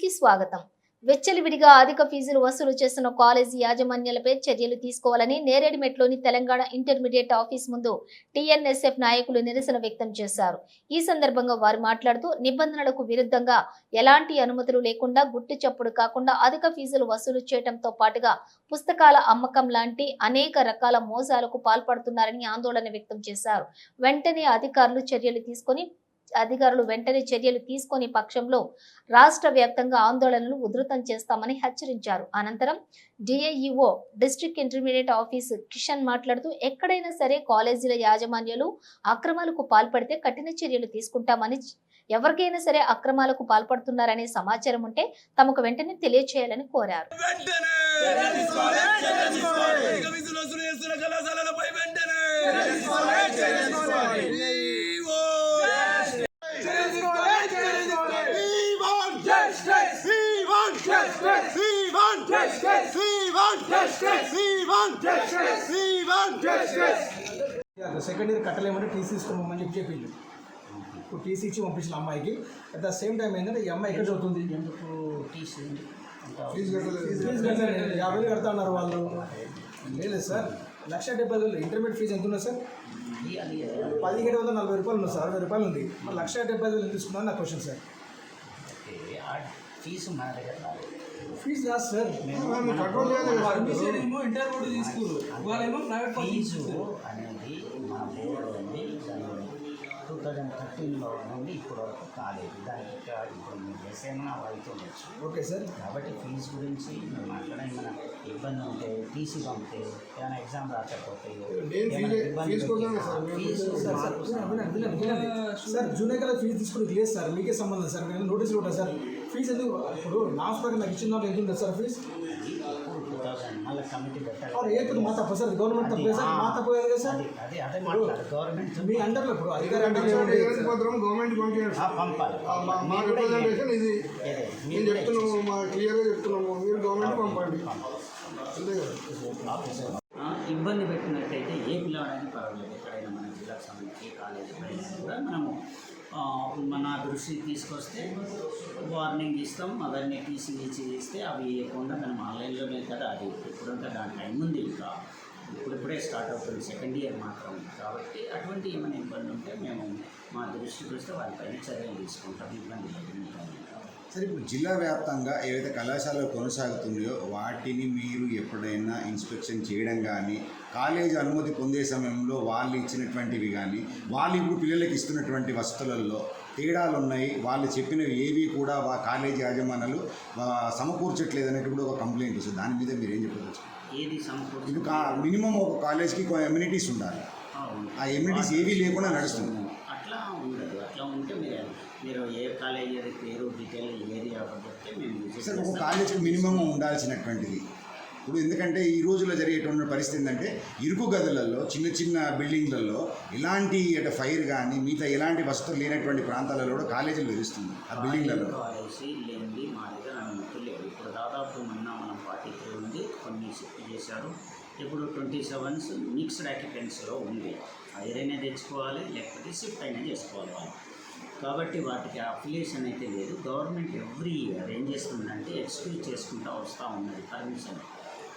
కి స్వాగతం. వెచ్చలివిడిగా అధిక ఫీజులు వసూలు చేస్తున్న కాలేజీ యాజమాన్యాలపై చర్యలు తీసుకోవాలని నేరేడుమెట్లోని తెలంగాణ ఇంటర్మీడియట్ ఆఫీస్ ముందు టీఎన్ఎస్ఎఫ్ నాయకులు నిరసన వ్యక్తం చేశారు. ఈ సందర్భంగా వారు మాట్లాడుతూ నిబంధనలకు విరుద్ధంగా ఎలాంటి అనుమతులు లేకుండా గుట్టు చప్పుడు కాకుండా అధిక ఫీజులు వసూలు చేయడంతో పాటుగా పుస్తకాల అమ్మకం లాంటి అనేక రకాల మోసాలకు పాల్పడుతున్నారని ఆందోళన వ్యక్తం చేశారు. అధికారులు వెంటనే చర్యలు తీసుకొని పక్షంలో రాష్ట్ర వ్యాప్తంగా ఆందోళనలు ఉధృతం చేస్తామని హెచ్చరించారు. అనంతరం DIEO district intermediate office Kishan మాట్లాడుతూ ఎక్కడైనా సరే కాలేజీల యాజమాన్యాలు అక్రమాలకు పాల్పడితే కఠిన చర్యలు తీసుకుంటామని, ఎవరికైనా సరే అక్రమాలకు పాల్పడుతున్నారనే సమాచారం ఉంటే తమకు వెంటనే తెలియచేయాలని కోరారు. సెకండ్ ఇయర్ కట్టలేమంటే టీసీ తీసుకోమని చెప్పిండు. ఇప్పుడు టీసీ ఇచ్చి పంపించిన అమ్మాయికి అట్ ద సేమ్ టైం ఏంటంటే ఈ అమ్మాయి ఎక్కడ చదువుతుంది, ఫీజు కట్టలేదు, 50,000 కడతా ఉన్నారు వాళ్ళు. లేదు సార్, 1,70,000 ఇంటర్మీడియట్ ఫీజు ఎంత ఉన్నది సార్? 1,740 రూపాయలు ఉంది సార్, 60 రూపాయలు ఉంది. మరి 1,70,000 తీసుకున్నాను నా క్వశ్చన్ సార్. ఫీజు మన దగ్గర ఫీజు కాదు సార్, ఇంటర్మీడియట్ తీసుకున్నారు. ఫీజు అనేది మన బోర్డు ఉంది, 2013లో నుండి ఇప్పటి వరకు కాలేదు. దానికి ఇప్పుడు మీరు ఏమైనా అవుతుండొచ్చు. Okay sir. కాబట్టి ఫీజు గురించి మీరు మాట్లాడే ఏమైనా ఇబ్బంది ఉంటే టీసీ పంపితే, ఏమైనా ఎగ్జామ్ రాకపోతే సార్ జూనియర్ కల్లా ఫీజు తీసుకుని లేదు సార్, మీకే సంబంధం సార్. నేను నోటీసులు ఉంటాను సార్. ఫీజు ఎందుకు ఇప్పుడు లాస్ట్ వరకు నాకు ఇచ్చిన ఎంత ఉంటుంది సార్ ఫీజు? మళ్ళీ కమిటీ పెట్టాలి. ఏ మా తప్ప సార్, గవర్నమెంట్ తప్పే సార్, మా తప్పు కదా సార్. అదే గవర్నమెంట్ మీ అండర్లో ఇప్పుడు అధికారి గవర్నమెంట్ పంపాలి. మా రిప్రజెంటేషన్ ఇది మేము చెప్తున్నాము, మా క్లియర్గా చెప్తున్నాము, మీరు గవర్నమెంట్ పంపండి. అంతే కదా. ఇబ్బంది పెట్టినట్టయితే ఏ పిల్లవాడైనా పర్వాలేదు, ఎక్కడైనా మన జిల్లాకు సంబంధించి కాలేజీ కూడా మనము మన దృష్టికి తీసుకొస్తే వార్నింగ్ ఇస్తాం. అవన్నీ టీసీ ఇస్తే అవి ఇవ్వకుండా మనం ఆన్లైన్లోనే కదా, అది ఇప్పుడంతా దాని టైం ఉంది, ఇంకా ఇప్పుడిప్పుడే స్టార్ట్ అవుతుంది, సెకండ్ ఇయర్ మాత్రం. కాబట్టి అటువంటి ఏమైనా ఇబ్బంది ఉంటే మేము మా దృష్టికి వస్తే వాళ్ళపైన చర్యలు తీసుకుంటాం. ఇబ్బంది సరే, ఇప్పుడు జిల్లా వ్యాప్తంగా ఏవైతే కళాశాలలు కొనసాగుతున్నాయో వాటిని మీరు ఎప్పుడైనా ఇన్స్పెక్షన్ చేయడం కానీ, కాలేజీ అనుమతి పొందే సమయంలో వాళ్ళు ఇచ్చినటువంటివి కానీ, వాళ్ళు ఇప్పుడు పిల్లలకి ఇస్తున్నటువంటి వసతులలో తేడాలు ఉన్నాయి, వాళ్ళు చెప్పినవి ఏవి కూడా కాలేజీ యాజమాన్యాలు సమకూర్చట్లేదు అనేది కూడా ఒక కంప్లైంట్ వస్తుంది. దాని మీద మీరు ఏం చెప్పవచ్చు? ఏది సమకూర్చు? ఇప్పుడు మినిమం ఒక కాలేజ్కి ఎమ్యూనిటీస్ ఉండాలి, ఆ ఎమ్యూనిటీస్ ఏవీ లేకుండా నడుస్తుంది. అట్లా ఉండదు. అట్లా ఉంటే మీరు ఏ కాలేజీ అది పేరు డీటెయిల్ ఏరియా చెప్తే మేము సార్ ఒక కాలేజీకి మినిమం ఉండాల్సినటువంటిది. ఇప్పుడు ఎందుకంటే ఈ రోజుల్లో జరిగేటువంటి పరిస్థితి ఏంటంటే ఇరుకు గదులలో చిన్న చిన్న బిల్డింగ్లలో ఎలాంటి ఫైర్ కానీ మిగతా ఎలాంటి వసతులు లేనటువంటి ప్రాంతాలలో కూడా కాలేజీలు వెలుస్తుంది. ఆ బిల్డింగ్లలో కాలేజీ లేనిది మా దగ్గర అనుమతులు లేవు. ఇప్పుడు దాదాపు మనం 43 ఉంది, కొన్ని షిఫ్ట్ చేశారు. ఇప్పుడు 27 మిక్స్డ్ ఆక్యుపెన్సీలో ఉంది. ఫైర్ అయినా తెచ్చుకోవాలి, లేకపోతే షిఫ్ట్ అయినా చేసుకోవాలి వాళ్ళు. కాబట్టి వాటికి అఫిలియేషన్ అయితే లేదు. గవర్నమెంట్ ఎవ్రీ ఇయర్ ఏం చేస్తుందంటే ఎక్స్క్యూజ్ చేసుకుంటూ వస్తూ ఉన్నది పర్మిషన్.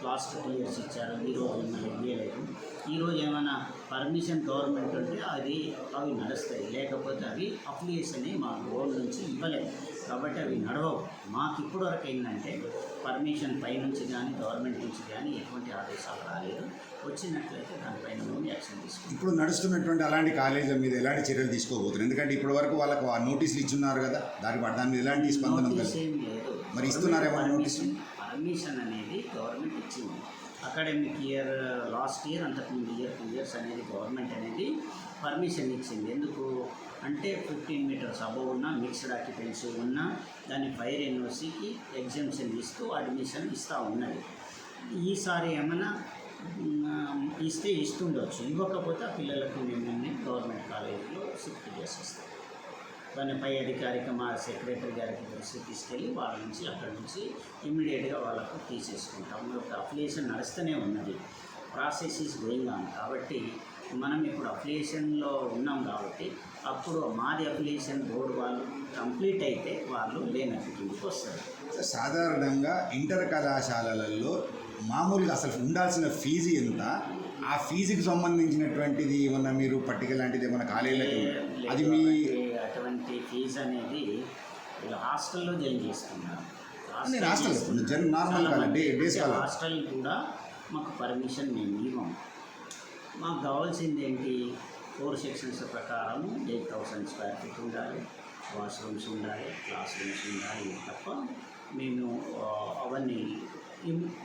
లాస్ట్ 2 years ఇచ్చారు, ఈరోజు మళ్ళీ ఇవ్వలేదు. ఈరోజు ఏమైనా పర్మిషన్ గవర్నమెంట్ ఉంటే అవి నడుస్తాయి, లేకపోతే అవి అఫిలియేషన్ మా బోర్డు నుంచి ఇవ్వలేదు. కాబట్టి అవి నడవవు. మాకు ఇప్పటి వరకు ఏంటంటే పర్మిషన్ పైనుంచి కానీ గవర్నమెంట్ నుంచి కానీ ఎటువంటి ఆదేశాలు రాలేదు. వచ్చినట్లయితే దానిపైన మేము యాక్షన్ తీసుకుంటాం. ఇప్పుడు నడుస్తున్నటువంటి అలాంటి కాలేజీల మీద ఎలాంటి చర్యలు తీసుకోబోతున్నారు? ఎందుకంటే ఇప్పటి వరకు వాళ్ళకు ఆ నోటీసులు ఇచ్చున్నారు కదా, దాని మీద ఎలాంటి స్పందన ఏం లేదు. మరి ఇస్తున్నారేమో నోటీసు? పర్మిషన్ అనేది గవర్నమెంట్ ఇచ్చింది. అకాడమిక్ ఇయర్ లాస్ట్ ఇయర్ అంతకుముందు 2 years అనేది గవర్నమెంట్ అనేది పర్మిషన్ ఇచ్చింది. ఎందుకు అంటే 15 meters అబవ్ ఉన్న మిక్స్డ్ ఆక్యుపెన్సీ ఉన్న దాన్ని ఫైర్ ఎన్ఓసికి ఎగ్జామ్షన్ ఇస్తూ అడ్మిషన్ ఇస్తూ ఉన్నది. ఈసారి ఏమైనా ఇస్తే ఇస్తుండొచ్చు, ఇవ్వకపోతే ఆ పిల్లలకు మేము గవర్నమెంట్ కాలేజీలో షిఫ్ట్ చేసేస్తాం. దాని పై అధికారిక మా సెక్రటరీ గారికి దృష్టికి తీసుకెళ్ళి వాళ్ళ నుంచి అక్కడి నుంచి ఇమ్మీడియట్గా వాళ్ళకు తీసేసుకుంటాం. ఒక అఫిలియేషన్ నడుస్తూనే ఉన్నది, ప్రాసెస్ ఈజ్ గోయింగ్ ఆన్. కాబట్టి మనం ఇప్పుడు అఫిలియేషన్లో ఉన్నాం కాబట్టి అప్పుడు మాది అఫిలియేషన్ బోర్డు వాళ్ళు కంప్లీట్ అయితే వాళ్ళు లేనట్టు కిందకి వస్తారు. సాధారణంగా ఇంటర్ కళాశాలలలో మామూలుగా అసలు ఉండాల్సిన ఫీజు ఎంత, ఆ ఫీజుకి సంబంధించినటువంటిది ఏమన్నా మీరు పట్టిక లాంటిది ఏమన్నా కాలేజీలకి అది మీ అటువంటి ఫీజు అనేది వీళ్ళు హాస్టల్లో జాయిన్ చేస్తున్నారు. నేను హాస్టల్ నార్మల్ కాదండి, డేస్ కాలం హాస్టల్ కూడా మాకు పర్మిషన్ మేము ఇవ్వము. మాకు కావాల్సింది ఏంటి, 4 సెక్షన్స్ ప్రకారం 8,000 స్క్వేర్ ఫీట్ ఉండాలి, వాష్రూమ్స్ ఉండాలి, క్లాస్ రూమ్స్ ఉండాలి తప్ప మేము అవన్నీ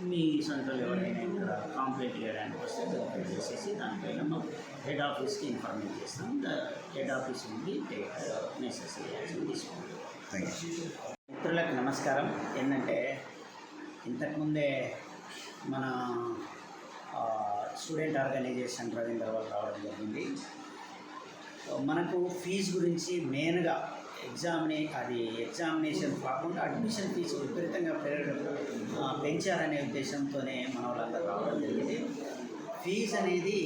మీ సెంట్రల్ ఎవరైనా ఇక్కడ కంప్లైంట్ చేయడానికి వస్తే వెరిఫై చేసేసి దానిపైన మాకు హెడ్ ఆఫీస్కి ఇన్ఫర్మేట్ చేస్తాం. హెడ్ ఆఫీస్ నుండి నెసెసరీ యాక్షన్ తీసుకుంటాం. Thank you. మిత్రులకు నమస్కారం. ఏంటంటే ఇంతకుముందే మన స్టూడెంట్ ఆర్గనైజేషన్ రవీంద్ర వాళ్ళు రావడం జరిగింది. మనకు ఫీజు గురించి మెయిన్గా ఎగ్జామినేషన్ కాకుండా అడ్మిషన్ ఫీజు విపరీతంగా పెంచారనే ఉద్దేశంతోనే మన వాళ్ళందరూ రావడం జరిగింది. ఫీజు అనేది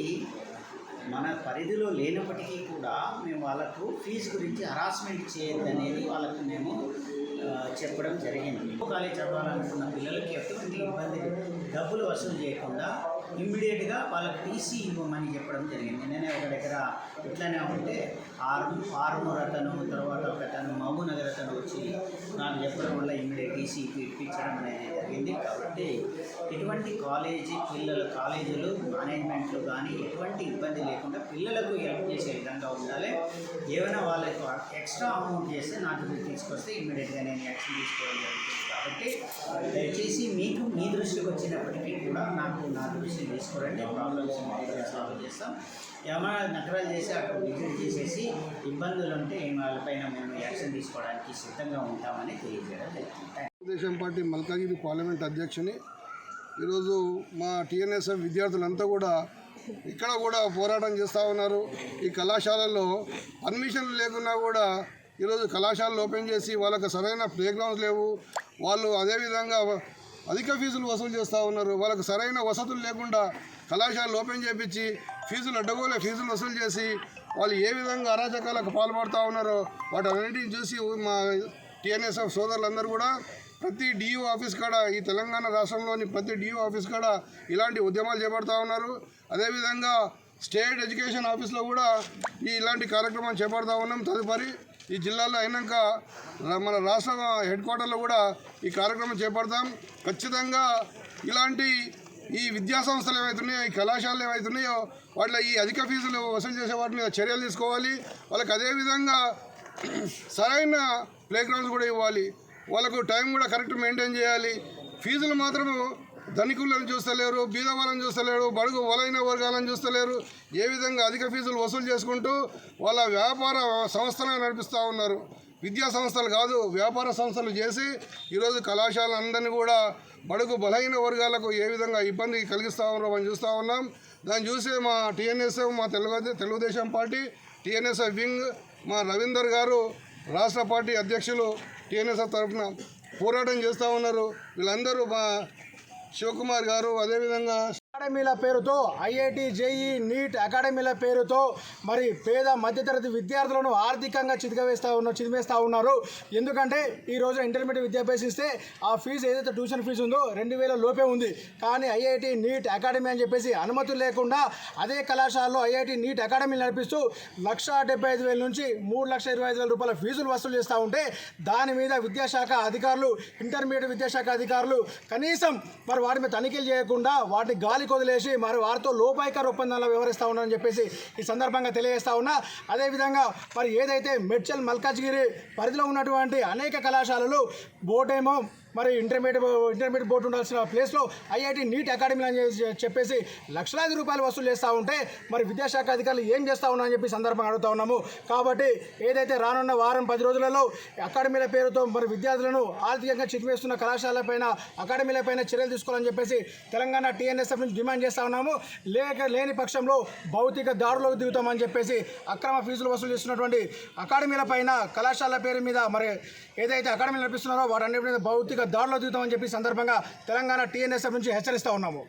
మన పరిధిలో లేనప్పటికీ కూడా మేము వాళ్ళకు ఫీజు గురించి హరాస్మెంట్ చేయొద్దనేది వాళ్ళకు మేము చెప్పడం జరిగింది. కాలేజ్ చదవాలనుకున్న పిల్లలకి ఎటువంటి ఇబ్బంది డబ్బులు వసూలు చేయకుండా ఇమ్మీడియట్గా వాళ్ళకి టీసీ ఇవ్వమని చెప్పడం జరిగింది. నేనే ఒక దగ్గర ఇట్లానే ఉంటే ఆర్మూర్ అతను, తర్వాత ఒకతను మహబూబ్నగర్ అతను వచ్చి నాకు చెప్పడం వల్ల ఇమ్మీడియట్ టీసీ ఇప్పించడం అనేది జరిగింది. కాబట్టి ఇటువంటి కాలేజీలు మేనేజ్మెంట్లు కానీ ఎటువంటి ఇబ్బంది లేకుండా పిల్లలకు హెల్ప్ చేసే విధంగా ఉండాలి. ఏమైనా వాళ్ళకు ఎక్స్ట్రా అమౌంట్ చేస్తే నాకు తీసుకొస్తే ఇమ్మీడియట్గా నేను యాక్షన్ తీసుకోవడం జరుగుతుంది. కాబట్టి దయచేసి మీకు మీ దృష్టికి వచ్చినప్పటికీ కూడా నా దృష్టిని తీసుకోరండి. ప్రాబ్లమ్స్ సాల్వ్ చేస్తాం. ఏమైనా నకరాలు చేసి అక్కడ విజిట్ చేసేసి ఇబ్బందులు ఉంటే వాళ్ళపైన మేము యాక్షన్ తీసుకోవడానికి సిద్ధంగా ఉంటామని తెలియజేయడం జరుగుతుంది. తెలుగుదేశం పార్టీ మల్కాజ్గిరి పార్లమెంట్ అధ్యక్షుని. ఈరోజు మా టీఎన్ఎస్ఎఫ్ విద్యార్థులంతా కూడా ఇక్కడ కూడా పోరాటం చేస్తూ ఉన్నారు. ఈ కళాశాలల్లో పర్మిషన్లు లేకున్నా కూడా ఈరోజు కళాశాలలు ఓపెన్ చేసి వాళ్ళకి సరైన ప్లేగ్రౌండ్స్ లేవు. వాళ్ళు అదేవిధంగా అధిక ఫీజులు వసూలు చేస్తూ ఉన్నారు. వాళ్ళకు సరైన వసతులు లేకుండా కళాశాలలు ఓపెన్ చేయించి అడ్డగోలే ఫీజులు వసూలు చేసి వాళ్ళు ఏ విధంగా అరాచకాలకు పాల్పడుతూ ఉన్నారో వాటన్నిటిని చూసి మా టీఎన్ఎస్ఎఫ్ సోదరులందరూ కూడా ప్రతి డియూ ఆఫీస్ కాడ, ఈ తెలంగాణ రాష్ట్రంలోని ప్రతి డియూ ఆఫీస్ కాడ ఇలాంటి ఉద్యమాలు చేపడుతూ ఉన్నారు. అదేవిధంగా స్టేట్ ఎడ్యుకేషన్ ఆఫీస్లో కూడా ఇలాంటి కార్యక్రమాలు చేపడుతూ ఉన్నాం. తదుపరి ఈ జిల్లాలో అయినాక మన రాష్ట్ర హెడ్ క్వార్టర్లో కూడా ఈ కార్యక్రమం చేపడతాం. ఖచ్చితంగా ఇలాంటి ఈ విద్యా సంస్థలు ఏవైతున్నాయో, ఈ కళాశాలలు ఏవైతున్నాయో వాటిలో ఈ అధిక ఫీజులు వసూలు చేసే వాటి మీద చర్యలు తీసుకోవాలి. వాళ్ళకి అదేవిధంగా సరైన ప్లేగ్రౌండ్స్ కూడా ఇవ్వాలి. వాళ్ళకు టైం కూడా కరెక్ట్ మెయింటైన్ చేయాలి. ఫీజులు మాత్రము ధనికులను చూస్తలేరు, బీద వాళ్ళని చూస్తలేరు, బడుగు బలైన వర్గాలను చూస్తలేరు. ఏ విధంగా అధిక ఫీజులు వసూలు చేసుకుంటూ వాళ్ళ వ్యాపార సంస్థలను నడిపిస్తూ ఉన్నారు. విద్యా సంస్థలు కాదు, వ్యాపార సంస్థలు చేసి ఈరోజు కళాశాలందరినీ కూడా బడుగు బలహీన వర్గాలకు ఏ విధంగా ఇబ్బంది కలిగిస్తూ ఉన్నారో మనం చూస్తూ ఉన్నాం. దాన్ని చూసి మా టీఎన్ఎస్ఎఫ్, మా తెలుగుదేశం పార్టీ టీఎన్ఎస్ఎఫ్ వింగ్, మా రవీందర్ గారు రాష్ట్ర పార్టీ అధ్యక్షులు టీఎన్ఎస్ఎఫ్ తరఫున పోరాటం చేస్తూ ఉన్నారు. వీళ్ళందరూ మా శివకుమార్ గారు, అదేవిధంగా అకాడమీల పేరుతో ఐఐటి, జేఈ, నీట్ అకాడమీల పేరుతో మరి పేద మధ్యతరగతి విద్యార్థులను ఆర్థికంగా చిదిమేస్తూ ఉన్నారు. ఎందుకంటే ఈరోజు ఇంటర్మీడియట్ విద్య అభ్యసిస్తే ఆ ఫీజు ఏదైతే ట్యూషన్ ఫీజు ఉందో 2,000 లోపే ఉంది. కానీ ఐఐటి, నీట్ అకాడమీ అని చెప్పేసి అనుమతులు లేకుండా అదే కళాశాలలో ఐఐటి, నీట్ అకాడమీలు నడిపిస్తూ 1,75,000 నుంచి 3,25,000 రూపాయల ఫీజులు వసూలు చేస్తూ ఉంటే దాని మీద విద్యాశాఖ అధికారులు, ఇంటర్మీడియట్ విద్యాశాఖ అధికారులు కనీసం మరి వాటి మీద తనిఖీలు చేయకుండా వాటిని గాలి వదిలేసి మరి వారితో లోపాయికార ఒప్పందాల్లో వ్యవహరిస్తూ ఉన్నారని చెప్పేసి ఈ సందర్భంగా తెలియజేస్తా ఉన్నా. అదేవిధంగా మరి ఏదైతే మేడ్చల్ మల్కాజ్గిరి పరిధిలో ఉన్నటువంటి అనేక కళాశాలలు బోర్డేమో మరి ఇంటర్మీడియట్ బోర్డు ఉండాల్సిన ప్లేస్లో ఐఐటి, నీట్ అకాడమీ అని చెప్పేసి లక్షలాది రూపాయలు వసూలు చేస్తూ ఉంటే మరి విద్యాశాఖ అధికారులు ఏం చేస్తూ ఉన్నారని చెప్పి సందర్భంగా అడుగుతూ ఉన్నాము. కాబట్టి ఏదైతే రానున్న వారం 10 రోజులలో అకాడమీల పేరుతో మరి విద్యార్థులను ఆర్థికంగా చితిమేస్తున్న కళాశాలపైన, అకాడమీలపైన చర్యలు తీసుకోవాలని చెప్పేసి తెలంగాణ టీఎన్ఎస్ఎఫ్ నుంచి డిమాండ్ చేస్తూ ఉన్నాము. లేని పక్షంలో భౌతిక దాడులకు దిగుతామని చెప్పేసి అక్రమ ఫీజులు వసూలు చేస్తున్నటువంటి అకాడమీలపైన, కళాశాల పేరు మీద మరి ఏదైతే అకాడమీలు నడిపిస్తున్నారో వాటన్నిటి మీద భౌతిక దాడులు దిగుతామని చెప్పి సందర్భంగా తెలంగాణ టీఎన్ఎస్ఎఫ్ నుంచి హెచ్చరిస్తూ ఉన్నాము.